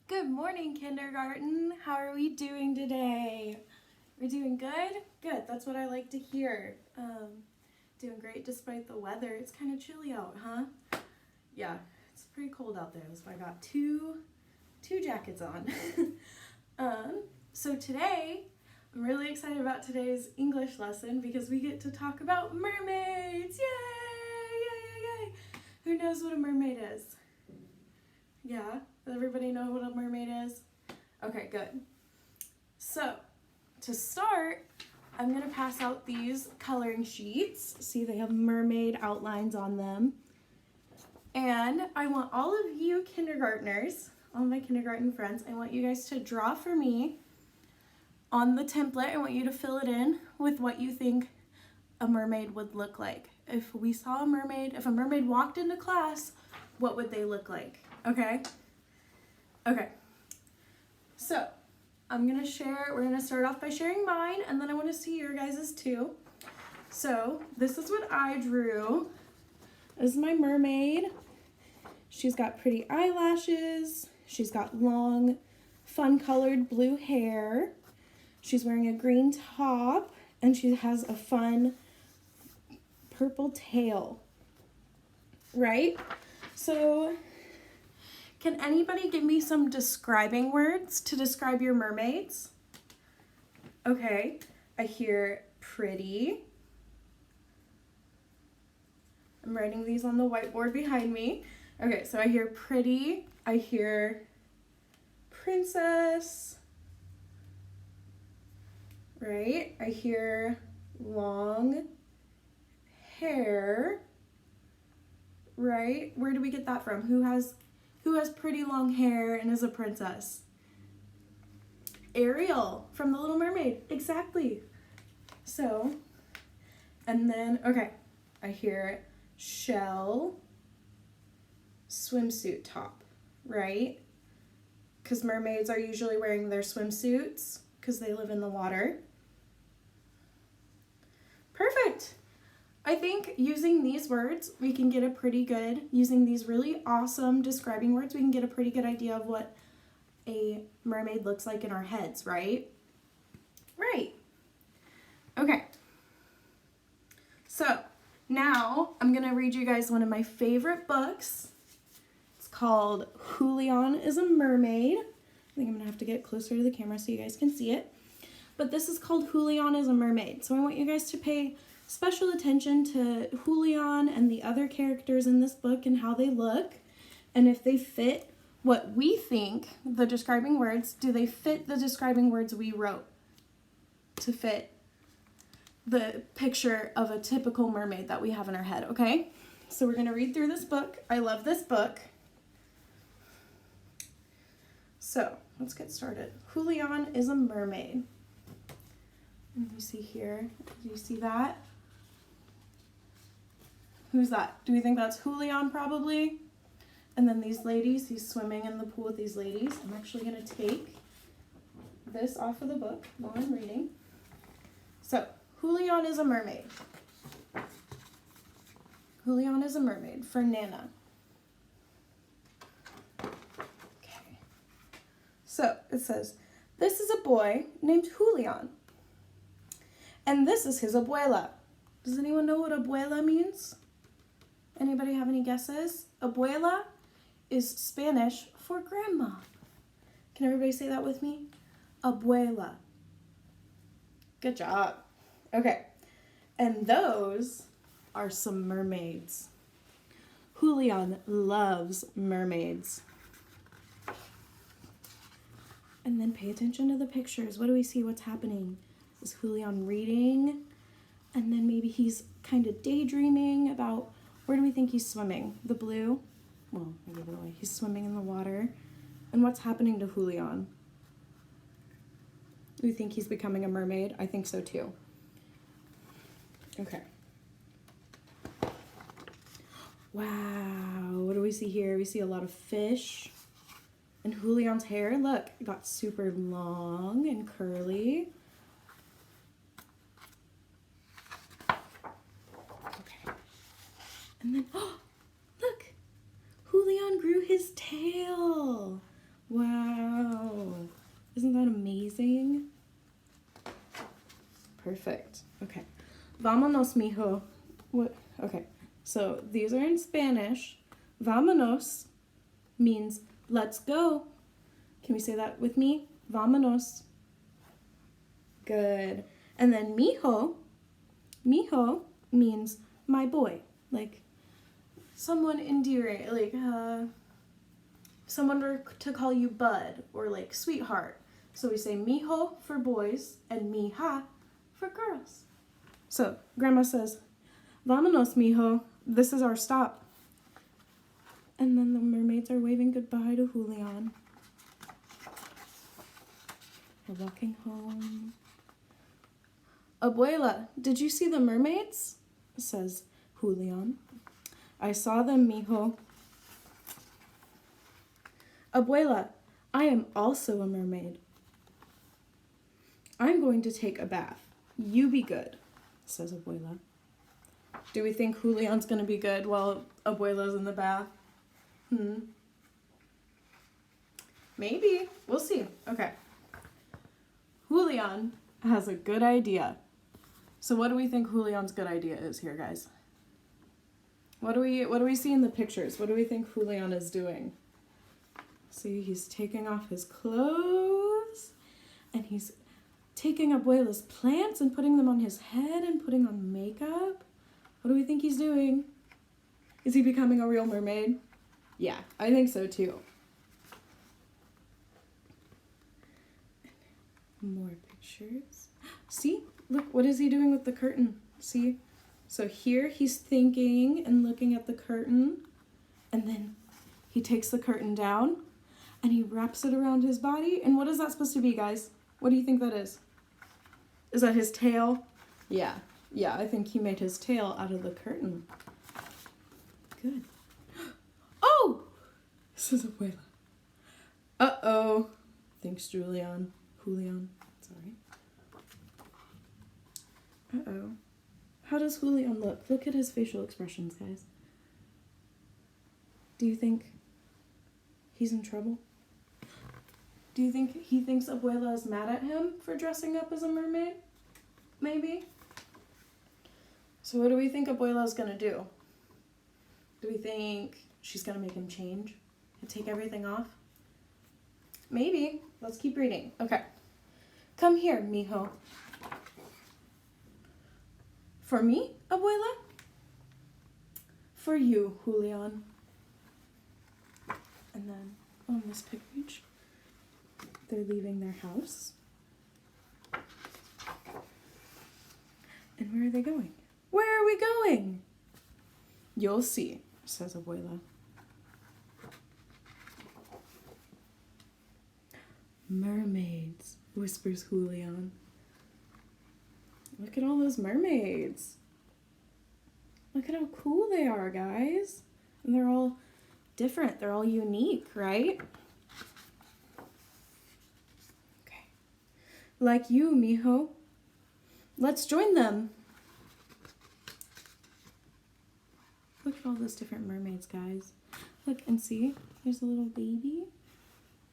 Good morning, kindergarten. How are we doing today? We're doing good? Good, that's what I like to hear. Doing great despite the weather. It's kind of chilly out, huh? Yeah, it's pretty cold out there. That's why I got two jackets on. So today, I'm really excited about today's English lesson because we get to talk about mermaids. Yay! Yay, yay, yay! Who knows what a mermaid is? Yeah? Does everybody know what a mermaid is? Okay, good. So, to start, I'm going to pass out these coloring sheets. See, they have mermaid outlines on them. And I want all of you kindergartners, all my kindergarten friends, I want you guys to draw for me on the template. I want you to fill it in with what you think a mermaid would look like. If we saw a mermaid, if a mermaid walked into class, what would they look like? Okay? Okay. So, we're gonna start off by sharing mine, and then I want to see your guys's too. So, this is what I drew. This is my mermaid. She's got pretty eyelashes. She's got long, fun-colored blue hair. She's wearing a green top, and she has a fun purple tail. Right? So, can anybody give me some describing words to describe your mermaids? Okay, I hear pretty. I'm writing these on the whiteboard behind me. Okay, so I hear pretty. I hear princess. Right? I hear long hair. Right? Where do we get that from? Who has pretty long hair and is a princess? Ariel from The Little Mermaid. Exactly. So, and then, okay, I hear shell swimsuit top, right? Because mermaids are usually wearing their swimsuits because they live in the water. Perfect. I think using these words, we can get a pretty good, using these really awesome describing words, we can get a pretty good idea of what a mermaid looks like in our heads, right? Right. Okay. So, now I'm going to read you guys one of my favorite books. It's called Julian is a Mermaid. I think I'm going to have to get closer to the camera so you guys can see it. But this is called Julian is a Mermaid. So I want you guys to pay special attention to Julian and the other characters in this book and how they look, and if they fit what we think, the describing words, do they fit the describing words we wrote to fit the picture of a typical mermaid that we have in our head, okay? So we're going to read through this book. I love this book. So let's get started. Julian is a mermaid. And you see here, do you see that? Who's that? Do we think that's Julian probably? And then these ladies, he's swimming in the pool with these ladies. I'm actually going to take this off of the book while I'm reading. So, Julian is a mermaid. Julian is a mermaid for Nana. Okay. So, it says, this is a boy named Julian. And this is his abuela. Does anyone know what abuela means? Anybody have any guesses? Abuela is Spanish for grandma. Can everybody say that with me? Abuela. Good job. Okay. And those are some mermaids. Julian loves mermaids. And then pay attention to the pictures. What do we see? What's happening? Is Julian reading? And then maybe he's kind of daydreaming about, where do we think he's swimming? The blue? Well, I gave it away. He's swimming in the water. And what's happening to Julian? Do you think he's becoming a mermaid? I think so too. Okay. Wow, what do we see here? We see a lot of fish. And Julian's hair, look, it got super long and curly. And then, oh, look, Julian grew his tail. Wow. Isn't that amazing? Perfect. Okay. Vámonos, mijo. What? Okay. So these are in Spanish. Vámonos means let's go. Can we say that with me? Vámonos. Good. And then mijo means my boy. Like someone endearing, like someone were to call you bud or like sweetheart. So we say mijo for boys and mija for girls. So grandma says, vámonos, mijo. This is our stop. And then the mermaids are waving goodbye to Julian. We're walking home. Abuela, did you see the mermaids? Says Julian. I saw them, mijo. Abuela, I am also a mermaid. I'm going to take a bath. You be good, says Abuela. Do we think Julian's going to be good while Abuela's in the bath? Maybe. We'll see. Okay. Julian has a good idea. So what do we think Julian's good idea is here, guys? What do we see in the pictures? What do we think Julian is doing? See, he's taking off his clothes and he's taking Abuela's plants and putting them on his head and putting on makeup. What do we think he's doing? Is he becoming a real mermaid? Yeah, I think so too. More pictures. See? Look, what is he doing with the curtain? See? So here he's thinking and looking at the curtain, and then he takes the curtain down and he wraps it around his body. And what is that supposed to be, guys? What do you think that is? Is that his tail? Yeah, I think he made his tail out of the curtain. Good. Oh! Says Abuela. Uh-oh. Thanks, Julian. Sorry. Uh-oh. How does Julian look? Look at his facial expressions, guys. Do you think he's in trouble? Do you think he thinks Abuela is mad at him for dressing up as a mermaid? Maybe. So what do we think Abuela's gonna do? Do we think she's gonna make him change and take everything off? Maybe. Let's keep reading. Okay. Come here, mijo. For me, Abuela? For you, Julian. And then on this page, they're leaving their house. And where are they going? Where are we going? You'll see, says Abuela. Mermaids, whispers Julian. Look at all those mermaids. Look at how cool they are, guys. And they're all different. They're all unique, right? Okay. Like you, mijo. Let's join them. Look at all those different mermaids, guys. Look and see. There's a little baby.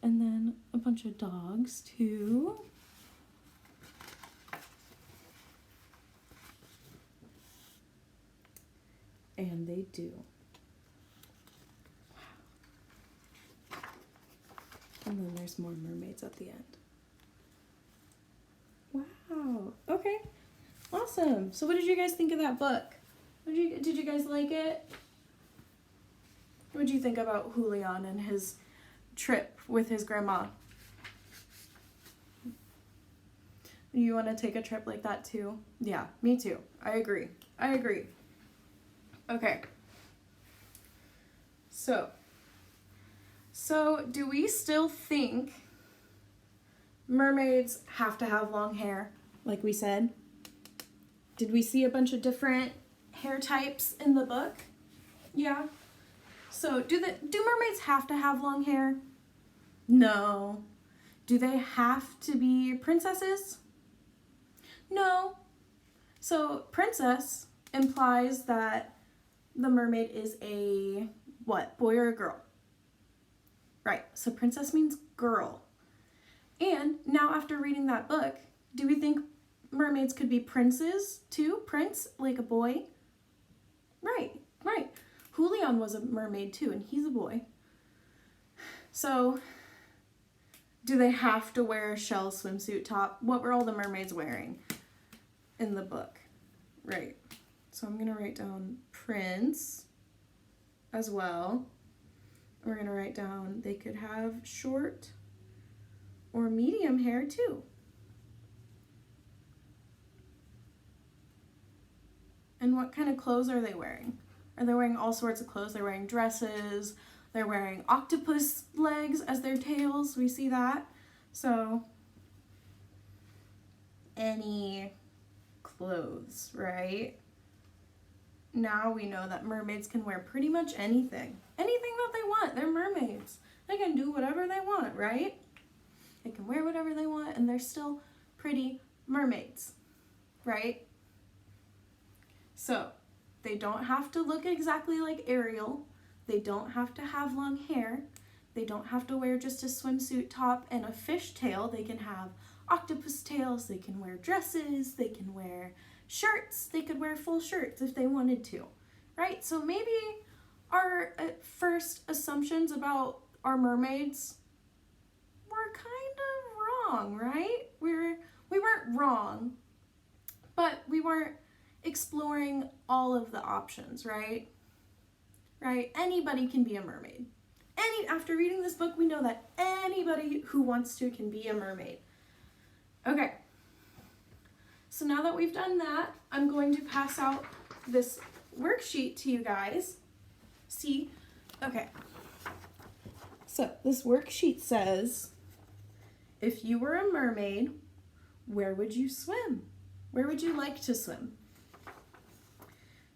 And then a bunch of dogs, too. And they do. Wow. And then there's more mermaids at the end. Wow. Okay. Awesome. So what did you guys think of that book? Did you guys like it? What did you think about Julian and his trip with his grandma? You want to take a trip like that too? Yeah, me too. I agree. Okay. So do we still think mermaids have to have long hair, like we said? Did we see a bunch of different hair types in the book? Yeah. So do mermaids have to have long hair? No. Do they have to be princesses? No. So princess implies that the mermaid is a what? Boy or a girl? Right. So princess means girl. And now after reading that book, do we think mermaids could be princes too? Prince, like a boy? Right. Julian was a mermaid too, and he's a boy. So, do they have to wear a shell swimsuit top? What were all the mermaids wearing in the book? Right. So I'm going to write down prince as well. We're going to write down they could have short or medium hair too. And what kind of clothes are they wearing? Are they wearing all sorts of clothes? They're wearing dresses. They're wearing octopus legs as their tails. We see that. So, any clothes, right? Now we know that mermaids can wear pretty much anything. Anything that they want. They're mermaids. They can do whatever they want, right? They can wear whatever they want, and they're still pretty mermaids, right? So, they don't have to look exactly like Ariel. They don't have to have long hair. They don't have to wear just a swimsuit top and a fish tail. They can have octopus tails. They can wear dresses. They can wear shirts. They could wear full shirts if they wanted to, right? So maybe our first assumptions about our mermaids were kind of wrong, right? We weren't wrong, but we weren't exploring all of the options, right? Right? Anybody can be a mermaid. After reading this book, we know that anybody who wants to can be a mermaid. Okay. So now that we've done that, I'm going to pass out this worksheet to you guys. See? Okay. So this worksheet says, if you were a mermaid, where would you swim? Where would you like to swim?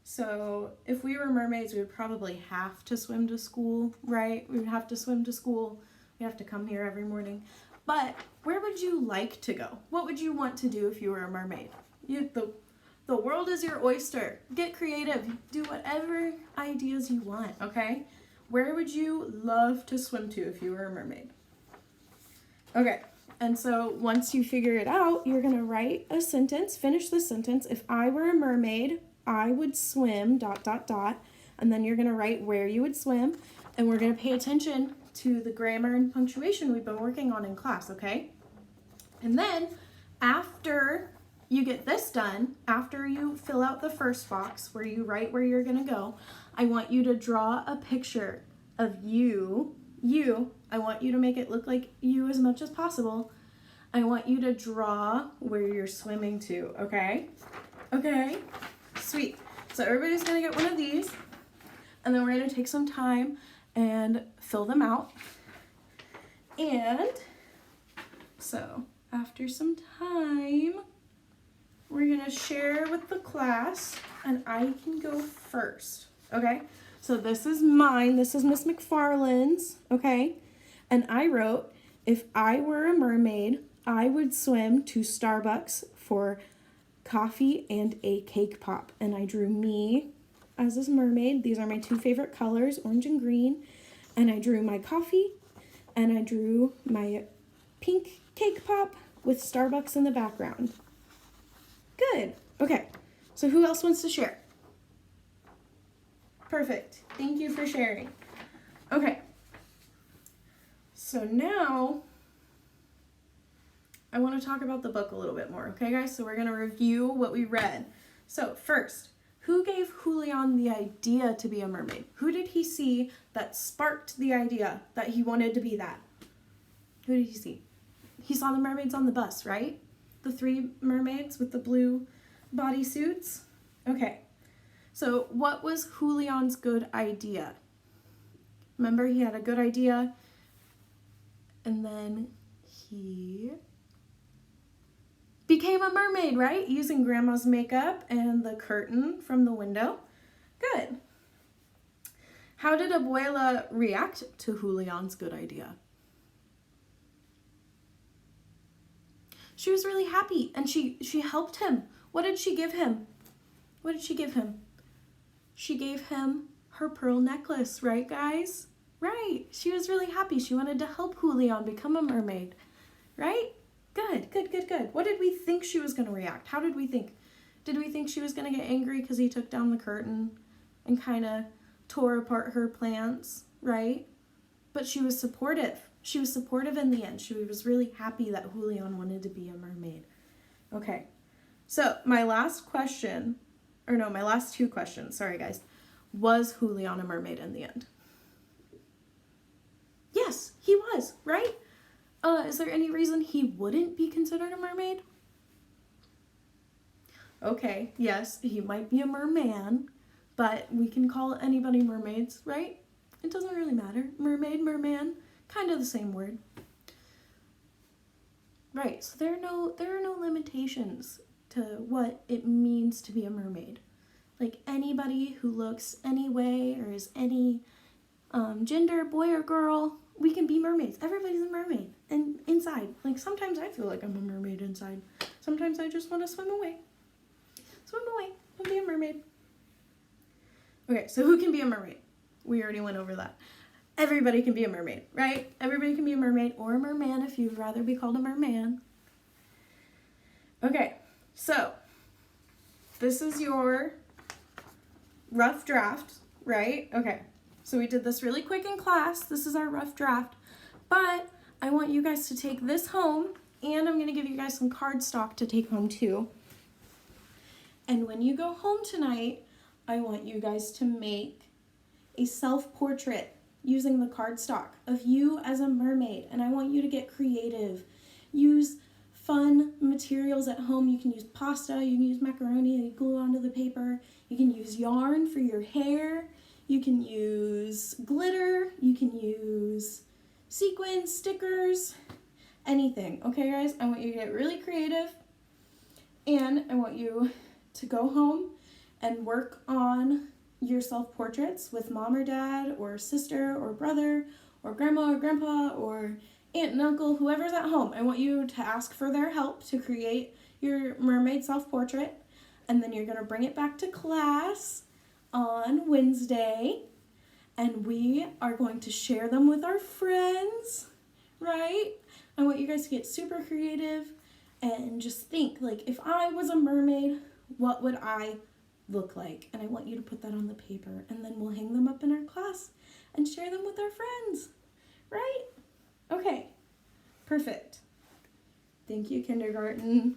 So if we were mermaids, we would probably have to swim to school, right? We would have to swim to school. We'd have to come here every morning. But where would you like to go? What would you want to do if you were a mermaid? The world is your oyster. Get creative. Do whatever ideas you want, okay? Where would you love to swim to if you were a mermaid? Okay, and so once you figure it out, you're going to write a sentence, finish the sentence. If I were a mermaid, I would swim, ... And then you're going to write where you would swim. And we're going to pay attention to the grammar and punctuation we've been working on in class, okay? And then after you get this done, after you fill out the first box where you write where you're going to go, I want you to draw a picture of you. I want you to make it look like you as much as possible. I want you to draw where you're swimming to, okay? Okay? Sweet. So everybody's going to get one of these, and then we're going to take some time and fill them out. And so after some time, we're going to share with the class, and I can go first, okay? So this is mine. This is Miss McFarland's, okay? And I wrote, if I were a mermaid, I would swim to Starbucks for coffee and a cake pop. And I drew me as this mermaid. These are my two favorite colors, orange and green. And I drew my coffee, and I drew my pink cake pop with Starbucks in the background. Good. Okay. So who else wants to share? Perfect. Thank you for sharing. Okay. So now I want to talk about the book a little bit more. Okay, guys? So we're going to review what we read. So first, who gave Julian the idea to be a mermaid? Who did he see that sparked the idea that he wanted to be that? Who did he see? He saw the mermaids on the bus, right? The three mermaids with the blue bodysuits. Okay. So what was Julian's good idea? Remember, he had a good idea, and then he became a mermaid, right? Using Grandma's makeup and the curtain from the window. Good. How did Abuela react to Julian's good idea? She was really happy, and she helped him. What did she give him? What did she give him? She gave him her pearl necklace, right, guys? Right. She was really happy. She wanted to help Julian become a mermaid. right? Good, good, good, good. What did we think she was going to react? How did we think? Did we think she was going to get angry because he took down the curtain and kind of tore apart her plants, right? But she was supportive. She was supportive in the end. She was really happy that Julian wanted to be a mermaid. Okay, so my last two questions, sorry guys. Was Julian a mermaid in the end? Yes, he was, right? Is there any reason he wouldn't be considered a mermaid? Okay, yes, he might be a merman, but we can call anybody mermaids, right? It doesn't really matter. Mermaid, merman, kind of the same word. Right, so there are no limitations to what it means to be a mermaid. Like anybody who looks any way or is any gender, boy or girl, we can be mermaids. Everybody's a mermaid. And inside, like sometimes I feel like I'm a mermaid inside. Sometimes I just want to swim away. Swim away and be a mermaid. Okay, so who can be a mermaid? We already went over that. Everybody can be a mermaid, right? Everybody can be a mermaid or a merman if you'd rather be called a merman. Okay, so this is your rough draft, right? Okay, so we did this really quick in class. This is our rough draft, but I want you guys to take this home, and I'm going to give you guys some cardstock to take home too. And when you go home tonight, I want you guys to make a self-portrait using the cardstock of you as a mermaid, and I want you to get creative. Use fun materials at home. You can use pasta, you can use macaroni that you glue onto the paper. You can use yarn for your hair. You can use glitter. You can use sequins, stickers, anything. Okay, guys? I want you to get really creative, and I want you to go home and work on your self-portraits with mom or dad or sister or brother or grandma or grandpa or aunt and uncle, whoever's at home. I want you to ask for their help to create your mermaid self-portrait, and then you're going to bring it back to class on Wednesday, and we are going to share them with our friends, right? I want you guys to get super creative and just think, like, if I was a mermaid, what would I look like? And I want you to put that on the paper, and then we'll hang them up in our class and share them with our friends, right? Okay, perfect. Thank you, kindergarten.